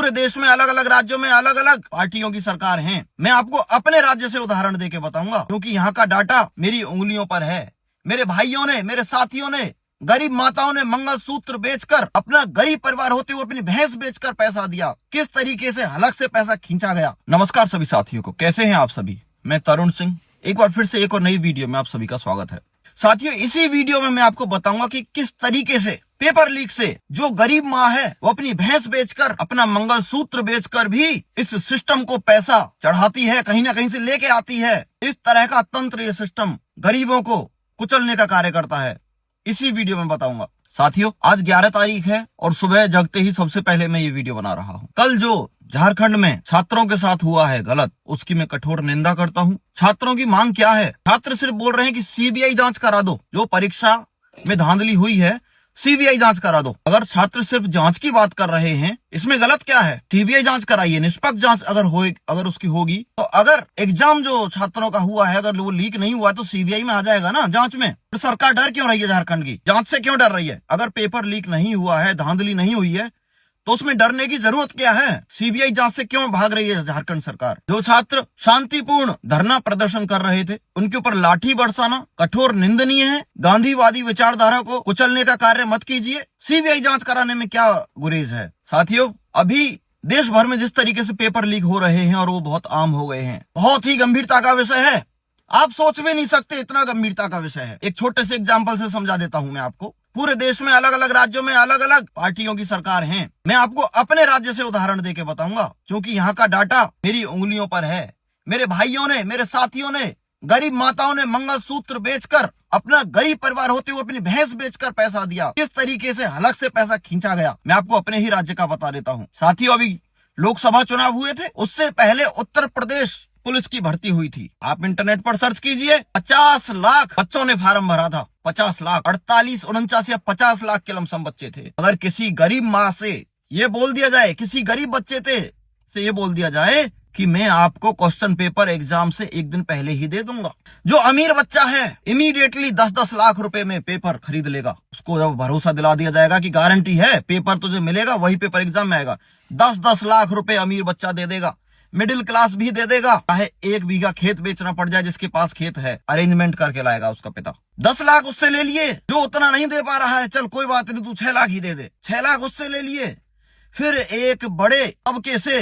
पूरे देश में अलग अलग राज्यों में अलग अलग पार्टियों की सरकार है। मैं आपको अपने राज्य से उदाहरण देके बताऊंगा, क्योंकि यहाँ का डाटा मेरी उंगलियों पर है। मेरे भाइयों ने, मेरे साथियों ने, गरीब माताओं ने मंगलसूत्र बेचकर, अपना गरीब परिवार होते हुए अपनी भैंस बेचकर पैसा दिया। किस तरीके से हलक से पैसा खींचा गया। नमस्कार सभी साथियों को, कैसे हैं आप सभी। मैं तरुण सिंह एक बार फिर से एक और नई वीडियो में आप सभी का स्वागत है। साथियों, इसी वीडियो में मैं आपको बताऊंगा कि किस तरीके से पेपर लीक से जो गरीब माँ है वो अपनी भैंस बेचकर, अपना मंगलसूत्र बेचकर भी इस सिस्टम को पैसा चढ़ाती है, कहीं ना कहीं से लेके आती है। इस तरह का तंत्र, ये सिस्टम गरीबों को कुचलने का कार्य करता है। इसी वीडियो में बताऊंगा। साथियों, आज 11 तारीख है और सुबह जगते ही सबसे पहले मैं ये वीडियो बना रहा हूँ। कल जो झारखंड में छात्रों के साथ हुआ है गलत, उसकी मैं कठोर निंदा करता हूँ। छात्रों की मांग क्या है? छात्र सिर्फ बोल रहे हैं कि सीबीआई जांच करा दो, जो परीक्षा में धांधली हुई है सीबीआई जांच करा दो। अगर छात्र सिर्फ जांच की बात कर रहे हैं, इसमें गलत क्या है? सीबीआई जांच कराइए, निष्पक्ष जांच अगर उसकी होगी तो। अगर एग्जाम जो छात्रों का हुआ है अगर वो लीक नहीं हुआ तो सीबीआई में आ जाएगा ना जांच में। तो सरकार डर क्यों रही है? झारखंड की जांच से क्यों डर रही है? अगर पेपर लीक नहीं हुआ है, धांधली नहीं हुई है, तो उसमें डरने की जरूरत क्या है? सीबीआई जांच से क्यों भाग रही है झारखंड सरकार? जो छात्र शांतिपूर्ण धरना प्रदर्शन कर रहे थे, उनके ऊपर लाठी बरसाना कठोर निंदनीय है। गांधीवादी विचारधारा को कुचलने का कार्य मत कीजिए। सीबीआई जांच कराने में क्या गुरेज है? साथियों, अभी देश भर में जिस तरीके से पेपर लीक हो रहे हैं और वो बहुत आम हो गए हैं, बहुत ही गंभीरता का विषय है। आप सोच भी नहीं सकते इतना गंभीरता का विषय है। एक छोटे से एग्जाम्पल से समझा देता हूं मैं आपको। पूरे देश में अलग अलग राज्यों में अलग अलग पार्टियों की सरकार है। मैं आपको अपने राज्य से उदाहरण देके बताऊंगा, क्योंकि यहाँ का डाटा मेरी उंगलियों पर है। मेरे भाइयों ने, मेरे साथियों ने, गरीब माताओं ने मंगलसूत्र बेचकर, अपना गरीब परिवार होते हुए अपनी भैंस बेचकर पैसा दिया। किस तरीके से हलक से पैसा खींचा गया, मैं आपको अपने ही राज्य का बता देता हूँ। साथियों, अभी लोकसभा चुनाव हुए थे, उससे पहले उत्तर प्रदेश पुलिस की भर्ती हुई थी। आप इंटरनेट पर सर्च कीजिए, 50 लाख बच्चों ने फार्म भरा था। 50 लाख, 48, 49 या 50 लाख के लमसम बच्चे थे। अगर किसी गरीब माँ से ये बोल दिया जाए, किसी गरीब बच्चे से ये बोल दिया जाए कि मैं आपको क्वेश्चन पेपर एग्जाम से एक दिन पहले ही दे दूंगा, जो अमीर बच्चा है इमीडिएटली 10-10 लाख रुपए में पेपर खरीद लेगा। उसको जब भरोसा दिला दिया जाएगा कि गारंटी है पेपर तुझे मिलेगा, वही पेपर एग्जाम में आएगा, 10-10 लाख रुपए अमीर बच्चा दे देगा। मिडिल क्लास भी दे देगा, चाहे 1 बीघा खेत बेचना पड़ जाए, जिसके पास खेत है अरेंजमेंट करके लाएगा उसका पिता। 10 लाख उससे ले लिए, जो उतना नहीं दे पा रहा है, चल कोई बात नहीं, तू 6 लाख ही दे दे। 6 लाख उससे ले लिए, फिर एक बड़े तबके से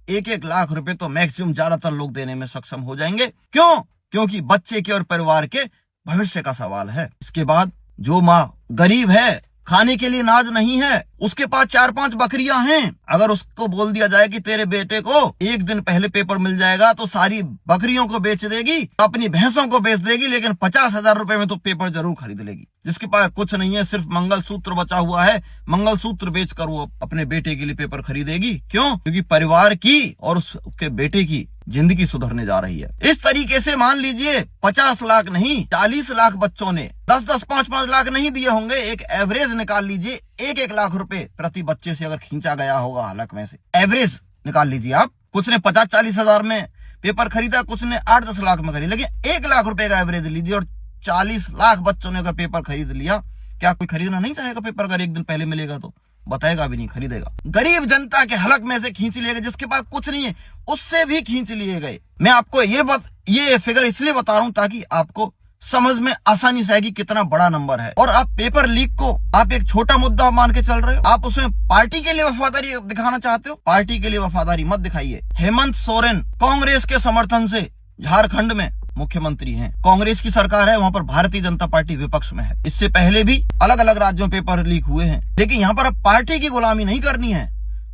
1-1 लाख रुपए तो मैक्सिमम ज्यादातर लोग देने में सक्षम हो जाएंगे। क्यों? क्योंकि बच्चे के और परिवार के भविष्य का सवाल है। इसके बाद जो माँ गरीब है, खाने के लिए नाज नहीं है, उसके पास 4-5 बकरियां हैं, अगर उसको बोल दिया जाए कि तेरे बेटे को एक दिन पहले पेपर मिल जाएगा, तो सारी बकरियों को बेच देगी, अपनी भैंसों को बेच देगी, लेकिन 50,000 रुपए में तो पेपर जरूर खरीद लेगी। जिसके पास कुछ नहीं है, सिर्फ मंगलसूत्र बचा हुआ है, मंगलसूत्र बेचकर वो अपने बेटे के लिए पेपर खरीदेगी। क्यों? क्योंकि परिवार की और उसके बेटे की जिंदगी सुधरने जा रही है। इस तरीके से मान लीजिए 50 लाख नहीं, 40 लाख बच्चों ने 10-10, 5-5 लाख नहीं दिए होंगे, एक एवरेज निकाल लीजिए, 1-1 लाख रुपए प्रति बच्चे से अगर खींचा गया होगा हलक में से, एवरेज निकाल लीजिए आप। कुछ ने 50-40 हजार में पेपर खरीदा, कुछ ने 8-10 लाख में खरीदा, लेकिन 1 लाख रुपए का एवरेज लीजिए और 40 लाख बच्चों ने अगर पेपर खरीद लिया, क्या कोई खरीदना नहीं चाहेगा पेपर? अगर एक दिन पहले मिलेगा तो बताएगा भी नहीं, खरीदेगा। गरीब जनता के हलक में से खींच लिए गए, जिसके पास कुछ नहीं है उससे भी खींच लिए गए। मैं आपको ये फिगर इसलिए बता रहा हूं ताकि आपको समझ में आसानी से आएगी कितना बड़ा नंबर है। और आप पेपर लीक को आप एक छोटा मुद्दा मान के चल रहे हो, आप उसमें पार्टी के लिए वफादारी दिखाना चाहते हो। पार्टी के लिए वफादारी मत दिखाइए। हेमंत सोरेन कांग्रेस के समर्थन से झारखंड में मुख्यमंत्री हैं। कांग्रेस की सरकार है, वहाँ पर भारतीय जनता पार्टी विपक्ष में है। इससे पहले भी अलग अलग राज्यों में पेपर लीक हुए हैं, लेकिन यहाँ पर अब पार्टी की गुलामी नहीं करनी है,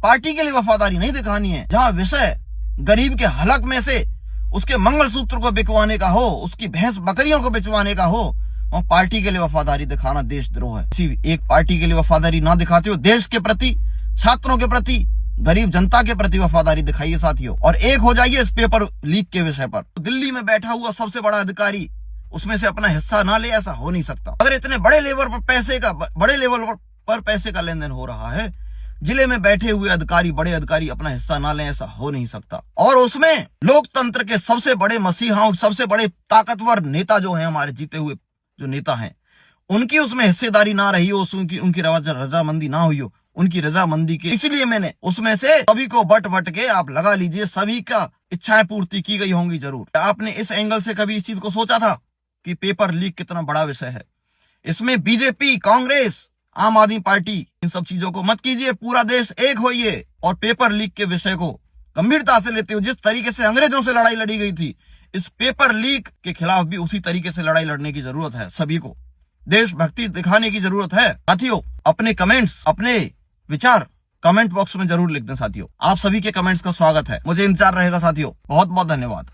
पार्टी के लिए वफादारी नहीं दिखानी है। जहाँ विषय गरीब के हलक में से उसके मंगलसूत्र को बिकवाने का हो, उसकी भैंस बकरियों को बिचवाने का हो, वहाँ पार्टी के लिए वफादारी दिखाना देशद्रोह है। किसी एक पार्टी के लिए वफादारी ना दिखाते हो, देश के प्रति, छात्रों के प्रति, गरीब जनता के प्रति वफादारी दिखाइए साथियों, और एक हो जाइए इस पेपर लीक के विषय पर। तो दिल्ली में बैठा हुआ सबसे बड़ा अधिकारी उसमें से अपना हिस्सा ना ले, ऐसा हो नहीं सकता। अगर इतने बड़े लेवल पर पैसे का लेन देन हो रहा है, जिले में बैठे हुए अधिकारी, बड़े अधिकारी अपना हिस्सा ना लें, ऐसा हो नहीं सकता। और उसमें लोकतंत्र के सबसे बड़े मसीहाओं, सबसे बड़े ताकतवर नेता जो हैं, हमारे जीते हुए जो नेता हैं, उनकी उसमें हिस्सेदारी ना रही हो, उनकी रजामंदी ना हुई हो, उनकी रजामंदी के, इसलिए मैंने उसमें से सभी को बट के आप लगा लीजिए, सभी का इच्छाएं पूर्ति की गई होंगी जरूर। आपने इस एंगल से कभी इस चीज को सोचा था कि पेपर लीक कितना बड़ा विषय है? इसमें बीजेपी, कांग्रेस, आम आदमी पार्टी, इन सब चीजों को मत कीजिए। पूरा देश एक होइए और पेपर लीक के विषय को गंभीरता से लेते हो। जिस तरीके से अंग्रेजों से लड़ाई लड़ी गई थी, इस पेपर लीक के खिलाफ भी उसी तरीके से लड़ाई लड़ने की जरूरत है। सभी को देशभक्ति दिखाने की जरूरत है। साथियों, अपने कमेंट्स, अपने विचार कमेंट बॉक्स में जरूर लिख दें। साथियों, आप सभी के कमेंट्स का स्वागत है। मुझे इंतजार रहेगा। साथियों, बहुत बहुत धन्यवाद।